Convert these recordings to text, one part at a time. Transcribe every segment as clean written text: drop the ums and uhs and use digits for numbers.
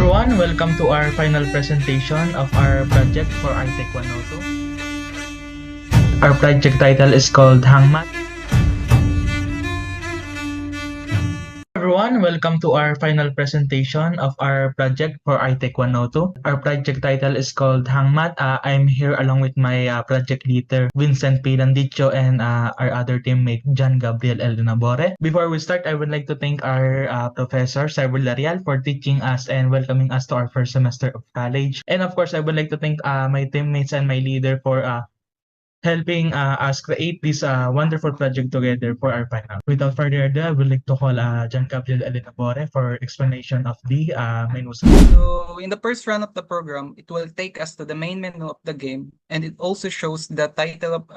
everyone, welcome to our final presentation of our project for iTech 102. Our project title is called Hangman. Everyone, welcome to our final presentation of our project for iTech 102. Our project title is called Hangmat. I'm here along with my project leader, Vincent P. Landicho, and our other teammate, John Gabriel Eldenabore. Before we start, I would like to thank our professor, Sir Villarreal, for teaching us and welcoming us to our first semester of college. And of course, I would like to thank my teammates and my leader for helping us create this wonderful project together for our final. Without further ado, I would like to call John Gabriel Eldenabore for explanation of the menu. So in the first run of the program, it will take us to the main menu of the game, and it also shows the title of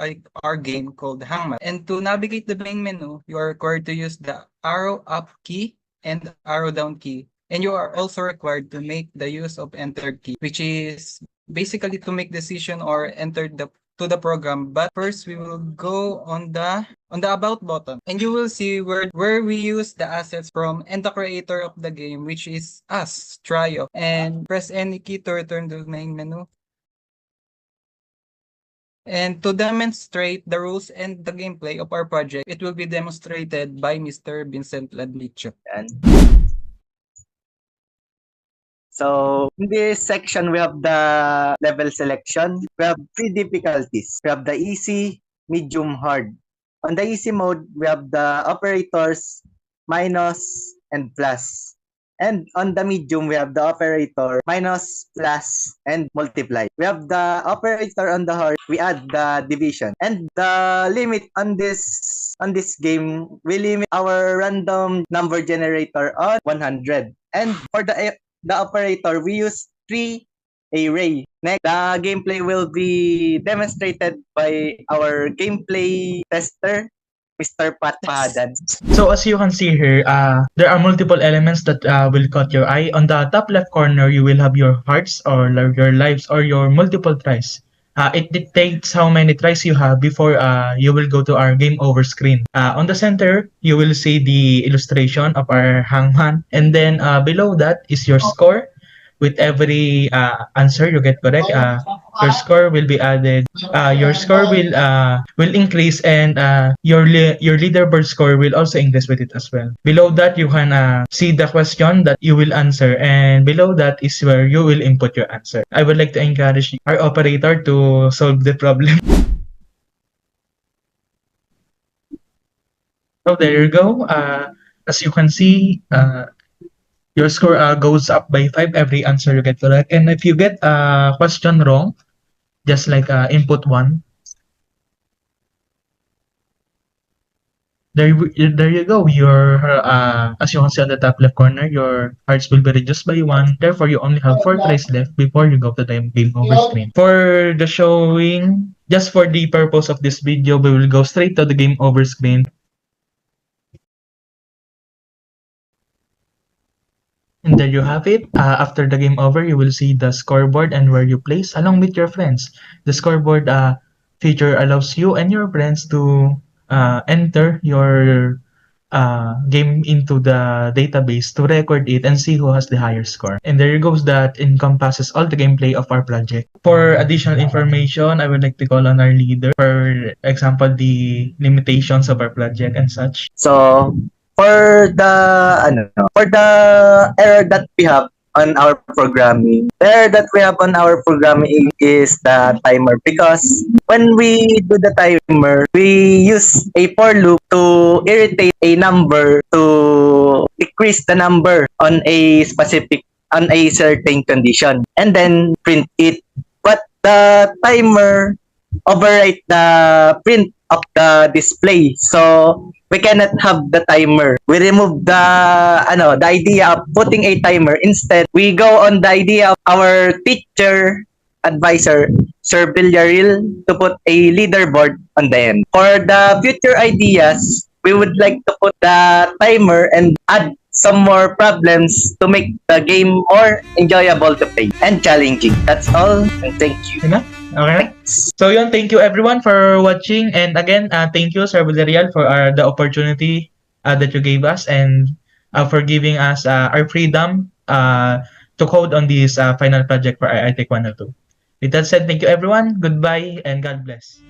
our game called Hangman. And to navigate the main menu, you are required to use the arrow up key and arrow down key. And you are also required to make the use of enter key, which is basically to make decision or enter to the program. But first we will go on the about button, and you will see where we use the assets from and the creator of the game, which is us, Trio, and press any key to return to the main menu. And to demonstrate the rules and the gameplay of our project, it will be demonstrated by Mr. Vincent Ladlicho. So in this section, we have the level selection. We have 3 difficulties. We have the easy, medium, hard. On the easy mode, we have the operators, minus, and plus. And on the medium, we have the operator, minus, plus, and multiply. We have the operator on the hard. We add the division. And the limit on this game, we limit our random number generator on 100. And for the operator, we use 3 array. Next, the gameplay will be demonstrated by our gameplay tester, Mr. Pat Pahadan. So as you can see here, there are multiple elements that will catch your eye. On the top left corner, you will have your hearts or your lives or your multiple tries. It dictates how many tries you have before you will go to our game over screen. On the center, you will see the illustration of our hangman, and then below that is your score. With every answer you get correct, your score will be added. Your score will increase, and your leaderboard score will also increase with it as well. Below that, you can see the question that you will answer, and below that is where you will input your answer. I would like to encourage our operator to solve the problem. So there you go. As you can see, your score goes up by 5 every answer you get correct. And if you get a question wrong, just like input 1, there you go. Your as you can see on the top left corner, your hearts will be reduced by 1. Therefore, you only have 4 tries left before you go to the game over screen. For the showing, just for the purpose of this video, we will go straight to the game over screen. And there you have it. After the game over, you will see the scoreboard and where you place along with your friends. The scoreboard feature allows you and your friends to enter your game into the database to record it and see who has the higher score. And there goes that encompasses all the gameplay of our project. For additional information, I would like to call on our leader. For example, the limitations of our project and such. So for the error that we have on our programming, is the timer, because when we do the timer, we use a for loop to irritate a number to decrease the number on a certain condition, and then print it. But the timer overwrite the print of the display, so we cannot have the timer. We remove the idea of putting a timer. Instead, we go on the idea of our teacher advisor, Sir Villarreal, to put a leaderboard on the end. For the future ideas, we would like to put the timer and add some more problems to make the game more enjoyable to play and challenging. That's all, and thank you. Okay. So yun, thank you everyone for watching, and again, thank you Sir Villarreal for the opportunity that you gave us, and for giving us our freedom to code on this final project for IITech 102. With that said, thank you everyone. Goodbye and God bless.